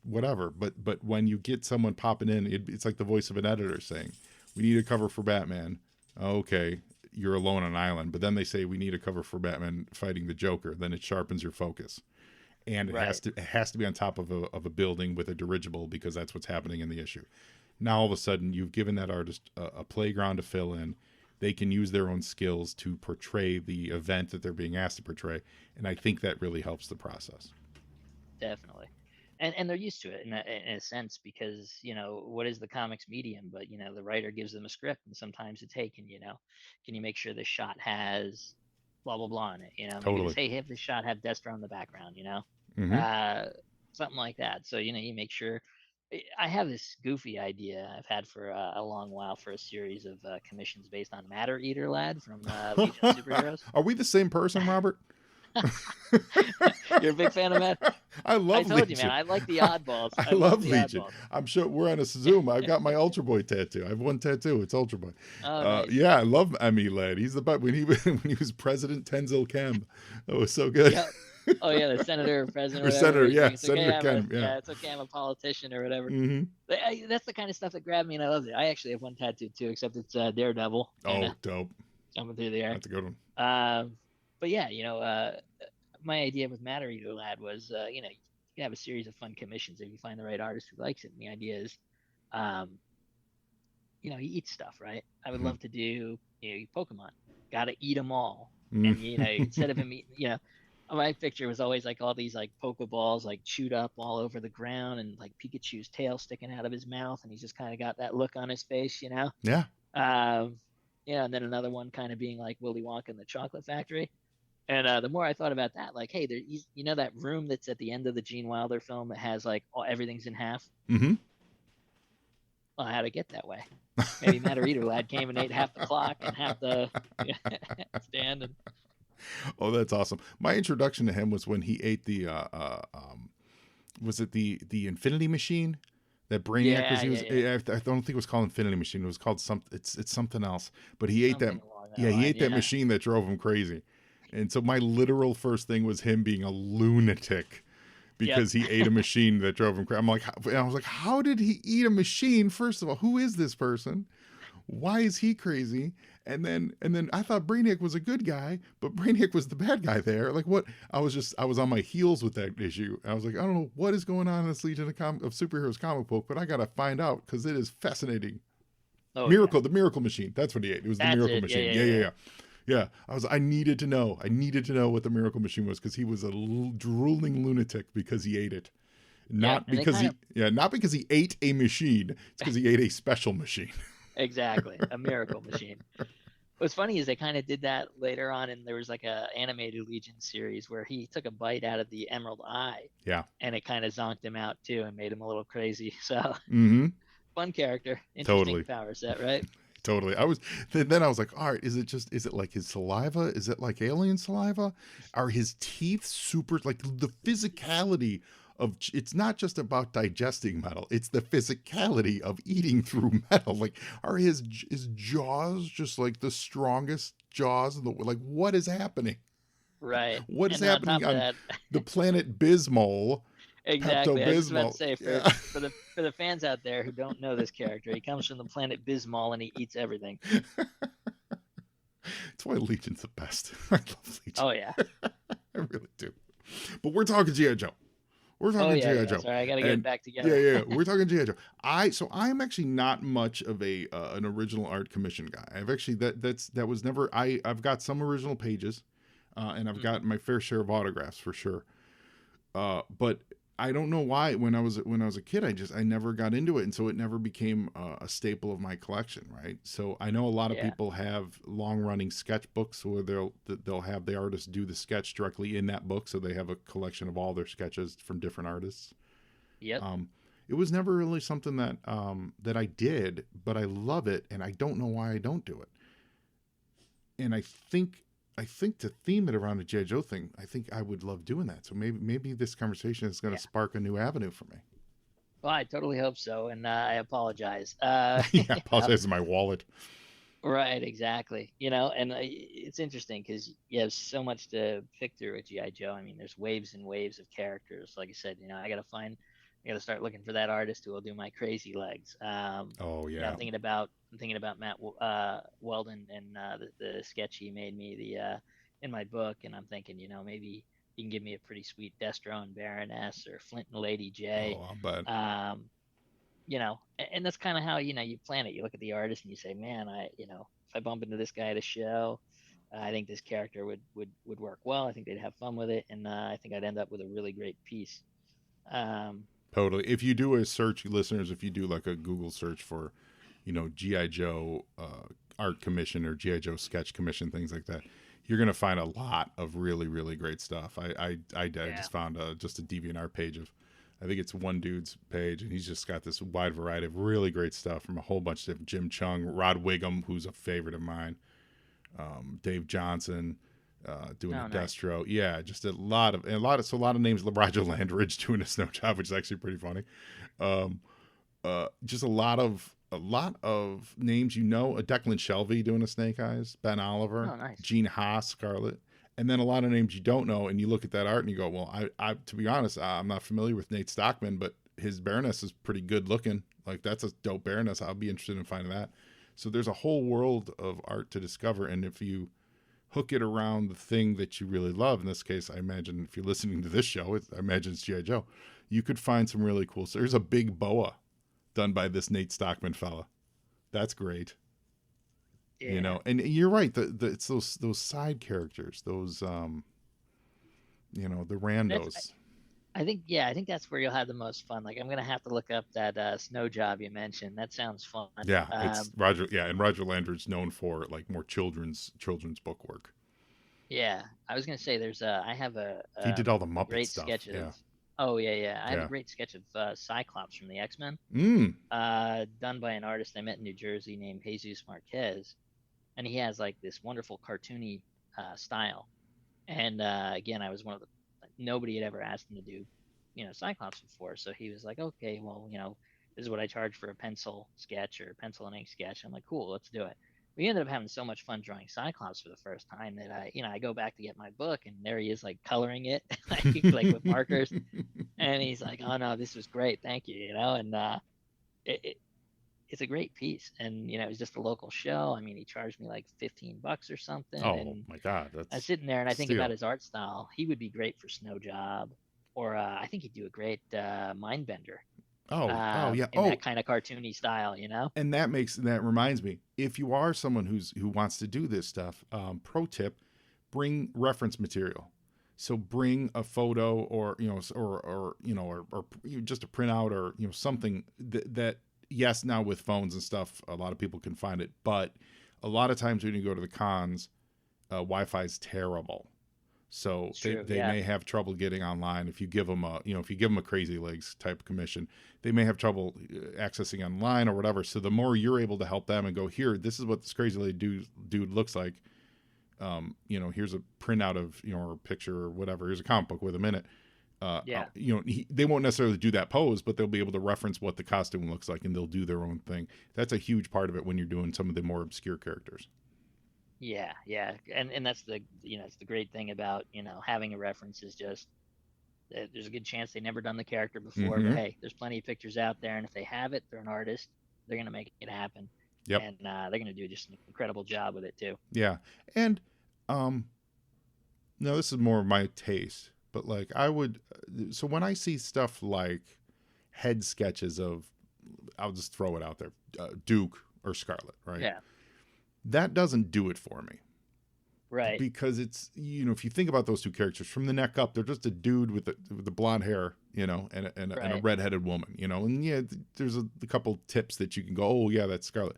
whatever. But when you get someone popping in, it's like the voice of an editor saying, we need a cover for Batman. Okay. You're alone on an island, but then they say we need a cover for Batman fighting the Joker. Then it sharpens your focus, and it has to be on top of a building with a dirigible because that's what's happening in the issue. Now all of a sudden you've given that artist a playground to fill in. They can use their own skills to portray the event that they're being asked to portray, and I think that really helps the process. Definitely. And they're used to it in a sense because, what is the comics medium? But, the writer gives them a script and sometimes it's, hey, can you make sure this shot has blah, blah, blah in it? Totally. Maybe it's, hey, have this shot have Destro in the background, something like that. So, you make sure. I have this goofy idea I've had for a long while for a series of commissions based on Matter Eater Lad from Legion of Superheroes. Are we the same person, Robert? You're a big fan of Matt? I told Legion. You, man. I like the oddballs. I love Legion. Oddballs. I'm sure we're on a Zoom. I've got my Ultra Boy tattoo. I have one tattoo. It's Ultra Boy. Oh, nice. Yeah, I love Emmy Lad. He's the when he was President Tenzil Kemp. That was so good. Yeah. Oh yeah, the senator or president. Or senator, yeah, Senator Kemp. Yeah, it's okay. I'm a politician or whatever. Mm-hmm. That's the kind of stuff that grabbed me, and I loved it. I actually have one tattoo too, except it's Daredevil. Oh, dope. Jumping through the air. That's a good one. But yeah, my idea with Matter Eater Lad was, you can have a series of fun commissions if you find the right artist who likes it. And the idea is, he eats stuff, right? I would love to do, Pokemon. Got to eat them all. And, instead of him eating, my picture was always like all these like Pokeballs like chewed up all over the ground and like Pikachu's tail sticking out of his mouth. And he's just kind of got that look on his face, Yeah. And then another one kind of being like Willy Wonka in the Chocolate Factory. And the more I thought about that, like, hey, that room that's at the end of the Gene Wilder film that has like everything's in half. Mm-hmm. well, how'd it get that way? Maybe Matt or Eater Lad came and ate half the clock and half the stand. And oh, that's awesome. My introduction to him was when he ate the was it the Infinity Machine that Brainiac was using? I don't think it was called Infinity Machine. It was called it's something else. But he ate that. Yeah, he ate that machine that drove him crazy. And so my literal first thing was him being a lunatic because he ate a machine that drove him crazy. I was like, how did he eat a machine? First of all, who is this person? Why is he crazy? And then I thought Brainiac was a good guy, but Brainiac was the bad guy there. Like what? I was on my heels with that issue. I was like, I don't know what is going on in this Legion of Superheroes comic book, but I got to find out because it is fascinating. The Miracle Machine. That's what he ate. It was the Miracle Machine. Yeah. I needed to know. I needed to know what the Miracle Machine was because he was a drooling lunatic because he ate it. Not because he ate a machine. It's because he ate a special machine. Exactly, a miracle machine. What's funny is they kind of did that later on, and there was like a animated Legion series where he took a bite out of the Emerald Eye. Yeah. And it kind of zonked him out too and made him a little crazy. So fun character, interesting power set, right? Totally. I was like, all right, is it like his saliva? Is it like alien saliva? Are his teeth super, like the physicality of, it's not just about digesting metal, it's the physicality of eating through metal. Like, are his jaws just like the strongest jaws in the, like, what is happening? Right. What is happening on the planet Bismol? Exactly. I was about to say, for the fans out there who don't know this character, he comes from the planet Bismol and he eats everything. That's why Legion's the best. I love Legion. Oh yeah. I really do. But we're talking G.I. Joe. We're talking G.I. Joe. Sorry, I gotta get it back together. Yeah. We're talking G.I. Joe. I'm actually not much of an original art commission guy. I've actually that was never. I've got some original pages, and I've got my fair share of autographs for sure. But I don't know why when I was a kid I never got into it, and so it never became a staple of my collection, right? So I know a lot of people have long running sketchbooks where they'll have the artist do the sketch directly in that book, so they have a collection of all their sketches from different artists. Yep. It was never really something that that I did, but I love it, and I don't know why I don't do it. And I think to theme it around the G.I. Joe thing, I think I would love doing that. So maybe this conversation is going to spark a new avenue for me. Well, I totally hope so, and I apologize. I apologize to my wallet. Right, exactly. And it's interesting because you have so much to pick through with G.I. Joe. I mean, there's waves and waves of characters. Like I said, I got to start looking for that artist who will do my crazy legs. I'm thinking about Matt Weldon and the sketch he made me in my book, and I'm thinking, maybe he can give me a pretty sweet Destro and Baroness or Flint and Lady J. Oh, I'll bet. And that's kind of how you plan it. You look at the artist and you say, man, if I bump into this guy at a show, I think this character would work well. I think they'd have fun with it, and I think I'd end up with a really great piece. Totally. If you do a search, listeners, if you do like a Google search for, G.I. Joe art commission or G.I. Joe sketch commission, things like that, you're going to find a lot of really, really great stuff. I just found just a DeviantArt page of, I think it's one dude's page, and he's just got this wide variety of really great stuff from a whole bunch of different, Jim Chung, Rod Wiggum, who's a favorite of mine, Dave Johnson, doing a Destro. Yeah, just a lot of names. Roger Landridge doing a snow job, which is actually pretty funny. Just a lot of names, Declan Shelby doing a Snake Eyes, Ben Oliver, nice. Gene Haas, Scarlet, and then a lot of names you don't know, and you look at that art and you go, well, I to be honest, I'm not familiar with Nate Stockman, but his Baroness is pretty good looking. Like, that's a dope Baroness. I'll be interested in finding that. So there's a whole world of art to discover, and if you hook it around the thing that you really love, in this case, I imagine if you're listening to this show, I imagine it's G.I. Joe, you could find some really cool. So there's a big boa done by this Nate Stockman fella. That's great. Yeah. And you're right. It's those side characters, those, the randos. I think that's where you'll have the most fun. Like, I'm going to have to look up that snow job you mentioned. That sounds fun. Yeah. It's Roger. Yeah. And Roger Landridge known for like more children's book work. Yeah. I was going to say I have a he did all the Muppet great stuff. sketches. Yeah. Oh yeah. I have a Yeah. great sketch of Cyclops from the X-Men, Mm. done by an artist I met in New Jersey named Jesus Marquez, and he has like this wonderful cartoony style. And again, I was one of the nobody had ever asked him to do, Cyclops before, so he was like, okay, well, this is what I charge for a pencil sketch or pencil and ink sketch. I'm like, cool, let's do it. We ended up having so much fun drawing Cyclops for the first time that I go back to get my book, and there he is, like coloring it, like with markers, and he's like, oh no, this was great, thank you, and it, it it's a great piece, and it was just a local show. I mean, he charged me like $15 or something, Oh and my God, I was that's sitting there and I think steal. about his art style. He would be great for Snow Job, or I think he'd do a great Mindbender Oh yeah. in Oh, that kind of cartoony style. and that reminds me. If you are someone who wants to do this stuff, pro tip: bring reference material. So bring a photo, or or just a printout, or something that yes, now with phones and stuff, a lot of people can find it, but a lot of times when you go to the cons, Wi-Fi is terrible. So It's true. they Yeah. may have trouble getting online. If you give them a Crazy Legs type commission, they may have trouble accessing online or whatever. So the more you're able to help them and go, here, this is what this Crazy Leg dude looks like. Here's a printout of, or a picture or whatever. Here's a comic book with him in it. Yeah. They won't necessarily do that pose, but they'll be able to reference what the costume looks like, and they'll do their own thing. That's a huge part of it when you're doing some of the more obscure characters. Yeah. And that's it's the great thing about, having a reference is just that there's a good chance they never done the character before, but Mm-hmm. hey, there's plenty of pictures out there, and if they have it, they're an artist. They're gonna make it happen. Yep. And they're gonna do just an incredible job with it too. Yeah. And no, this is more of my taste, but like so when I see stuff like head sketches of, I'll just throw it out there, Duke or Scarlet, right? Yeah. That doesn't do it for me. Right. Because it's, if you think about those two characters from the neck up, they're just a dude with the blonde hair, and a redheaded woman, and yeah, there's a couple tips that you can go, oh yeah, that's Scarlet.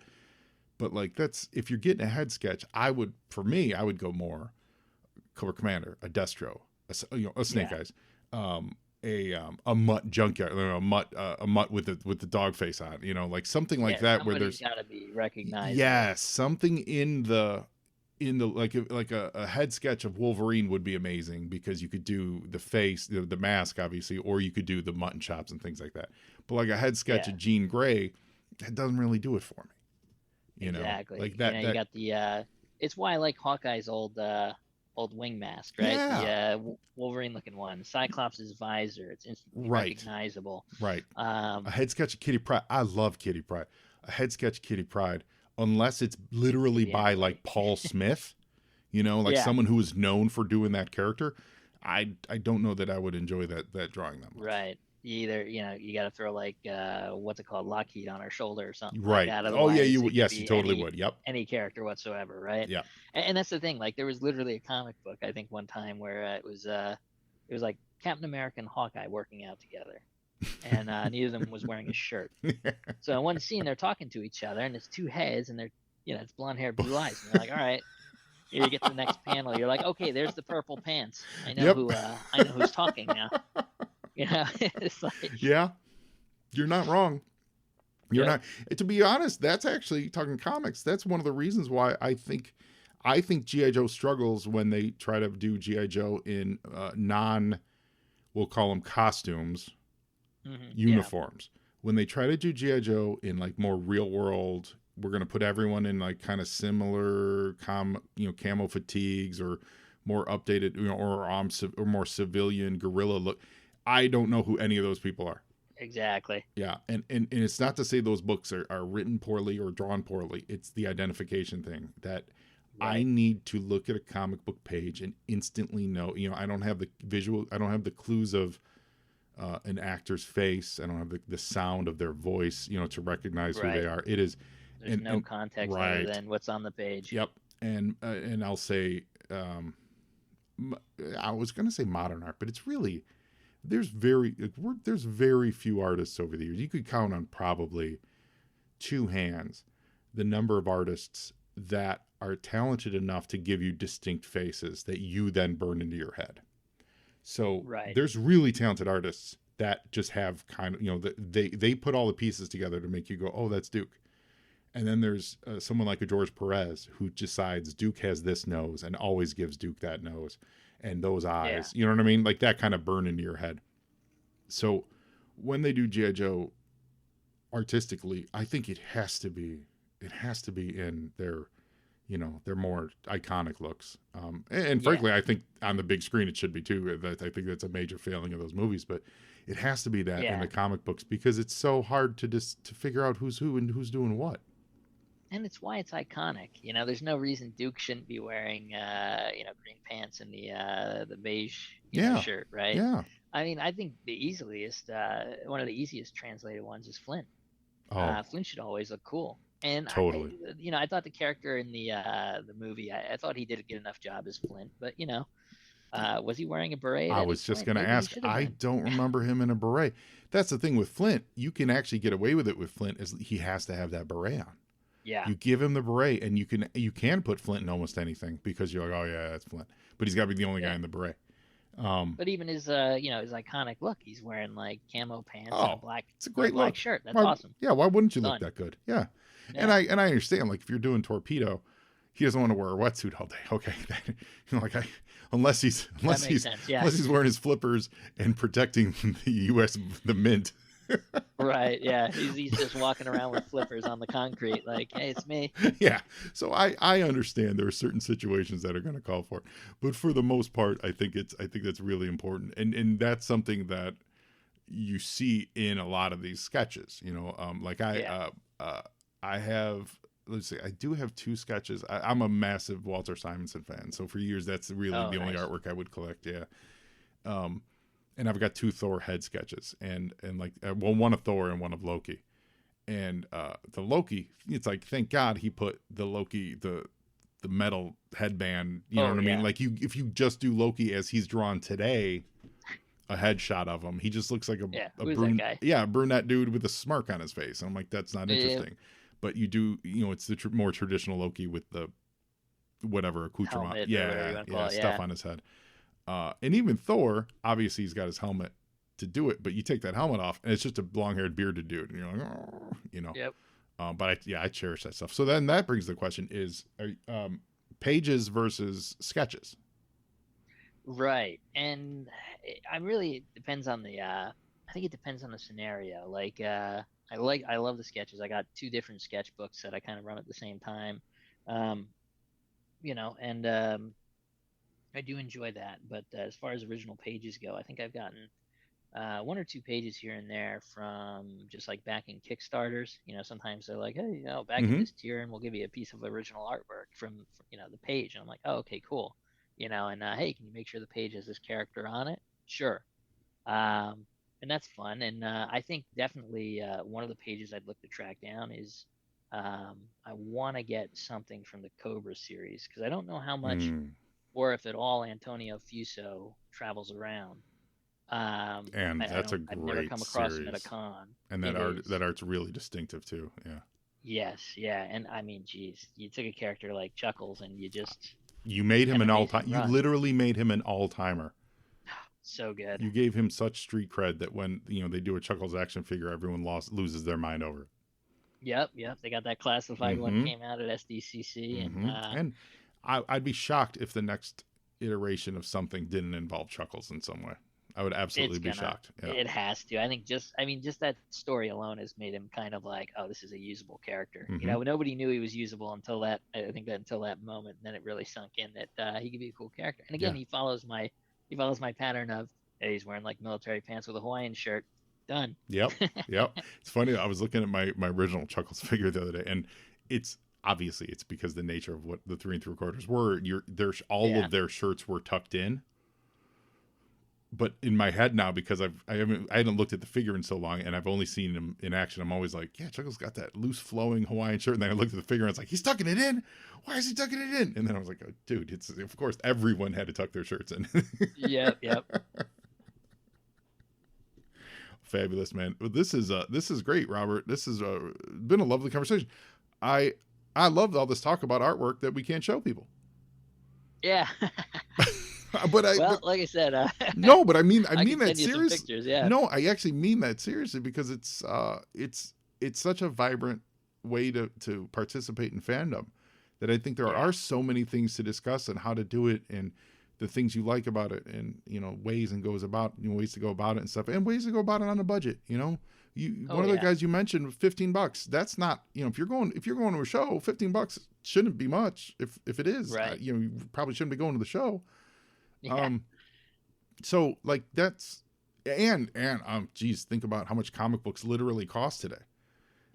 But like, that's, if you're getting a head sketch, I would go more Cobra Commander, a Destro, a Snake Eyes, a mutt junkyard, a mutt with the dog face on, like something like that, where there's got to be recognized. Yes, something in the like a head sketch of Wolverine would be amazing, because you could do the face, the mask, obviously, or you could do the mutton chops and things like that. But like a head sketch of Jean Grey, that doesn't really do it for me. Exactly. Like that. You got the. It's why I like Hawkeye's old wing mask, right? Yeah. The Wolverine looking one. Cyclops' visor. It's instantly Right. recognizable. Right. A head sketch of Kitty Pryde. I love Kitty Pryde. A head sketch of Kitty Pryde, unless it's literally by like Paul Smith, someone who is known for doing that character, I don't know that I would enjoy that drawing that much. Right. Either you got to throw like what's it called, Lockheed on her shoulder or something. Right. Like that. Oh yeah, Otherwise, you totally would. Yep. Any character whatsoever, right? Yeah. And that's the thing. Like there was literally a comic book I think one time where it was like Captain America and Hawkeye working out together, and neither of them was wearing a shirt. So in one scene they're talking to each other, and it's two heads, and they're it's blonde hair, blue eyes, and you're like, all right. You get to the next panel, you're like, okay, there's the purple pants. I know who's talking now. It's like, yeah, you're not wrong. You're not. To be honest, that's actually, talking comics, that's one of the reasons why I think G.I. Joe struggles when they try to do G.I. Joe in we'll call them costumes, uniforms. When they try to do G.I. Joe in like more real world, we're going to put everyone in like kind of similar camo fatigues, or more updated, or more civilian guerrilla look. I don't know who any of those people are. Exactly. Yeah. And it's not to say those books are written poorly or drawn poorly. It's the identification thing that I need to look at a comic book page and instantly know, I don't have the visual, I don't have the clues of an actor's face. I don't have the sound of their voice, to recognize who they are. It is, there's no context other than what's on the page. Yep. And I'll say, I was going to say modern art, but it's really, there's very few artists over the years. You could count on probably two hands the number of artists that are talented enough to give you distinct faces that you then burn into your head. So Right. there's really talented artists that just have kind of, they put all the pieces together to make you go, oh, that's Duke. And then there's someone like a George Perez who decides Duke has this nose and always gives Duke that nose and those eyes. You know what I mean? Like that kind of burn into your head. So when they do G.I. Joe artistically, I think it has to be in their, their more iconic looks. And frankly, I think on the big screen it should be too. I think that's a major failing of those movies, but it has to be that in the comic books because it's so hard to figure out who's who and who's doing what. And it's why it's iconic. There's no reason Duke shouldn't be wearing, green pants and the beige shirt, right? Yeah. I mean, I think the easiest, one of the easiest translated ones is Flint. Oh, Flint should always look cool. And totally. I thought the character in the movie, I thought he did a good enough job as Flint. But was he wearing a beret? I was just going to ask. I don't remember him in a beret. That's the thing with Flint. You can actually get away with it with Flint, is he has to have that beret on. Yeah. You give him the beret, and you can put Flint in almost anything because you're like, oh yeah, that's Flint. But he's got to be the only guy in the beret. But even his his iconic look, he's wearing like camo pants and a black, it's a great black look. shirt. That's awesome. Yeah, why wouldn't you look that good? Yeah. And I understand, like if you're doing Torpedo, he doesn't want to wear a wetsuit all day. Okay, unless he's wearing his flippers and protecting the mint. Right. Yeah. He's just walking around with flippers on the concrete, like, hey, it's me. Yeah. So I understand there are certain situations that are going to call for it, but for the most part, I think that's really important, and that's something that you see in a lot of these sketches. I have. Let's see. I do have 2 sketches. I'm a massive Walter Simonson fan, so for years that's really the only artwork I would collect. Yeah. And I've got 2 Thor head sketches, and one of Thor and one of Loki. And the Loki, it's like, thank God he put the Loki, the metal headband. You know what I mean? Like if you just do Loki as he's drawn today, a headshot of him, he just looks like a brunette dude with a smirk on his face. And I'm like, that's not interesting. But you do, it's the more traditional Loki with the whatever accoutrement, stuff on his head. And even Thor, obviously he's got his helmet to do it, but you take that helmet off and it's just a long-haired bearded dude, and you're like, oh, Yep. But I cherish that stuff. So then that brings the question: is pages versus sketches? Right, and it depends on the. I think it depends on the scenario. Like, I love the sketches. I got 2 different sketchbooks that I kind of run at the same time, I do enjoy that, but as far as original pages go, I think I've gotten 1 or 2 pages here and there from just like backing Kickstarters. Sometimes they're like, hey, back in this tier, and we'll give you a piece of original artwork from the page. And I'm like, oh, okay, cool. And hey, can you make sure the page has this character on it? Sure. And that's fun. And I think definitely one of the pages I'd look to track down is I want to get something from the Cobra series, because I don't know how much or if at all Antonio Fuso travels around. And that's a great I've never come across him at a con. And that art's really distinctive too. Yeah. Yes, yeah. And I mean, geez, you took a character like Chuckles and you made him an all-time. You literally made him an all-timer. So good. You gave him such street cred that when they do a Chuckles action figure, everyone loses their mind over it. Yep. They got that classified one came out at SDCC, and I'd be shocked if the next iteration of something didn't involve Chuckles in some way. I would absolutely be shocked. Yeah. It has to. I think just that story alone has made him kind of like, oh, this is a usable character. Nobody knew he was usable until that moment, and then it really sunk in that he could be a cool character. And again, he follows my pattern of, hey, he's wearing like military pants with a Hawaiian shirt. Done. Yep. It's funny. I was looking at my original Chuckles figure the other day, and it's because the nature of what the 3 3/4 were. Of their shirts were tucked in. But in my head now, because I hadn't looked at the figure in so long, and I've only seen him in action, I'm always like, yeah, Chuckles got that loose flowing Hawaiian shirt. And then I looked at the figure and it's like, he's tucking it in. Why is he tucking it in? And then I was like, oh, dude, of course everyone had to tuck their shirts in. Yep. Fabulous, man. This is great, Robert. This has been a lovely conversation. I loved all this talk about artwork that we can't show people. Yeah. like I said, no, but I mean I can that send you some seriously. pictures, yeah. No, I actually mean that seriously because it's such a vibrant way to participate in fandom that I think there are so many things to discuss and how to do it and the things you like about it and ways to go about it and stuff and ways to go about it on a budget. One of the guys you mentioned, $15. That's not if you're going to a show, $15 shouldn't be much. If it is, right. You probably shouldn't be going to the show. Yeah. So like that's and geez, think about how much comic books literally cost today.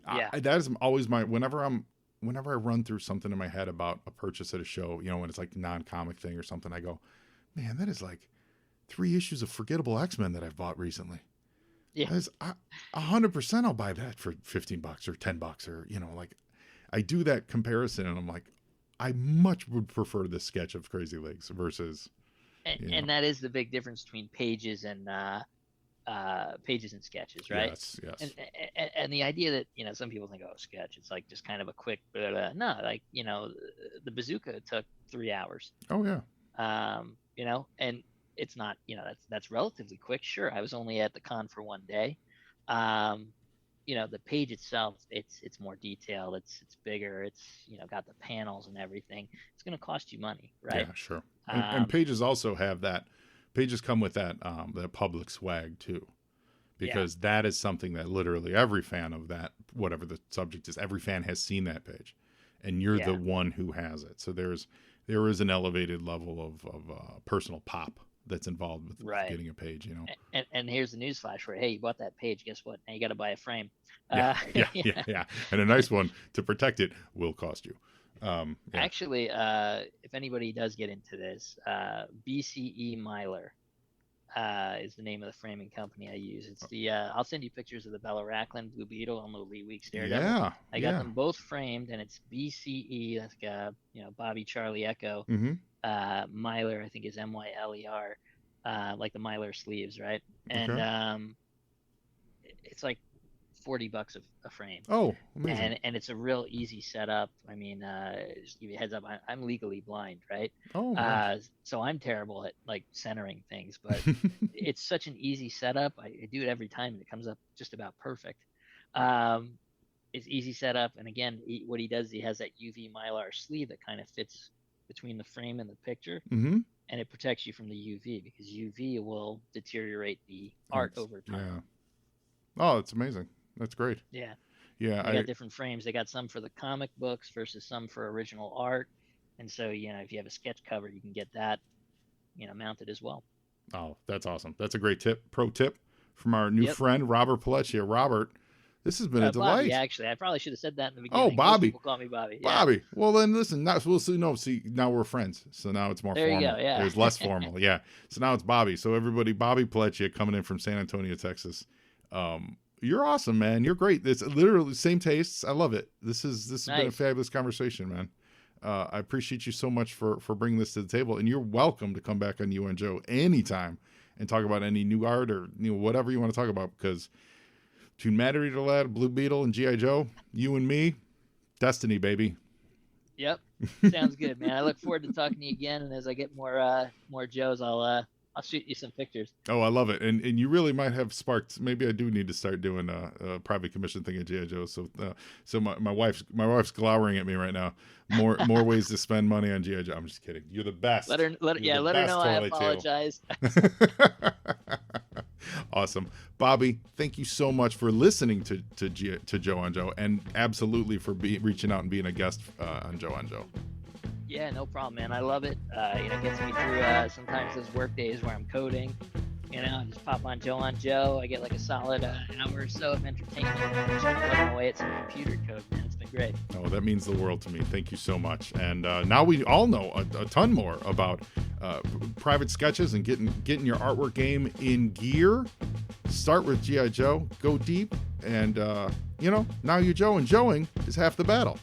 Yeah. That is always whenever I run through something in my head about a purchase at a show, when it's like non-comic thing or something, I go, man, that is like 3 issues of Forgettable X-Men that I've bought recently. Yeah. 100% I'll buy that for $15 or $10 or, like I do that comparison and I'm like, I much would prefer this sketch of Crazy Legs versus. And that is the big difference between pages and sketches, right? Yes. And the idea that some people think, oh, sketch, it's like just kind of a quick blah, blah. No, like the Bazooka took 3 hours. Oh yeah. And it's not that's relatively quick. Sure, I was only at the con for 1 day. The page itself, it's more detailed, it's bigger, it's got the panels and everything. It's going to cost you money, right? Yeah, sure. And pages also have that. Pages come with that the public swag too, because that is something that literally every fan of that, whatever the subject is, every fan has seen that page, and you're the one who has it. So there is an elevated level of personal pop that's involved with getting a page, And here's the newsflash for hey, you bought that page. Guess what? Now you got to buy a frame. Yeah. And a nice one to protect it will cost you. Actually, if anybody does get into this, BCE Myler is the name of the framing company I use. It's the I'll send you pictures of the Bella Racklin Blue Beetle on the Lee Weeks Daredevil. Yeah, I got them both framed, and it's BCE. That's Bobby Charlie Echo. Mm-hmm. Myler, I think, is Myler, like the Myler sleeves, right? And it's like $40 a frame. Oh, amazing. And it's a real easy setup. I mean, just to give you a heads up, I'm legally blind, right? Oh, nice. So I'm terrible at like centering things, but it's such an easy setup. I do it every time and it comes up just about perfect. It's easy setup. And again, what he does, he has that UV Mylar sleeve that kind of fits between the frame and the picture. Mm-hmm. And it protects you from the UV because UV will deteriorate the art over time. Yeah. Oh, that's amazing. That's great. Yeah. Yeah. They got different frames. They got some for the comic books versus some for original art. And so, if you have a sketch cover, you can get that, mounted as well. Oh, that's awesome. That's a great pro tip from our new friend, Robert Pellechia. Robert, this has been a delight. Bobby, actually, I probably should have said that in the beginning. Oh, Bobby. Most people call me Bobby. Yeah. Bobby. Well, then listen, now we're friends. So now it's more formal. There you go, yeah. It was less formal, yeah. So now it's Bobby. So everybody, Bobby Pellechia coming in from San Antonio, Texas. You're awesome, man. You're great. It's literally the same tastes. I love it. This has been a fabulous conversation, man. I appreciate you so much for bringing this to the table, and you're welcome to come back on You and Joe anytime and talk about any new art or whatever you want to talk about, because between Matter Eater Lad, Blue Beetle, and G.I. Joe, you and me, destiny, baby. Yep. Sounds good, man. I look forward to talking to you again, and as I get more Joes, I'll shoot you some pictures. Oh, I love it. And you really might have sparked. Maybe I do need to start doing a private commission thing at G.I. Joe. So my wife's glowering at me right now. More ways to spend money on G.I. Joe. I'm just kidding. You're the best. Let her know I apologize. Awesome. Bobby, thank you so much for listening to Joe on Joe, and absolutely for reaching out and being a guest on Joe on Joe. Yeah, no problem, man. I love it. It gets me through sometimes those work days where I'm coding. I just pop on Joe. I get like a solid hour or so of entertainment. Just plugging away at some computer code, man. It's been great. Oh, that means the world to me. Thank you so much. And now we all know a ton more about private sketches and getting your artwork game in gear. Start with G.I. Joe. Go deep. And, now you're Joe, and Joeing is half the battle.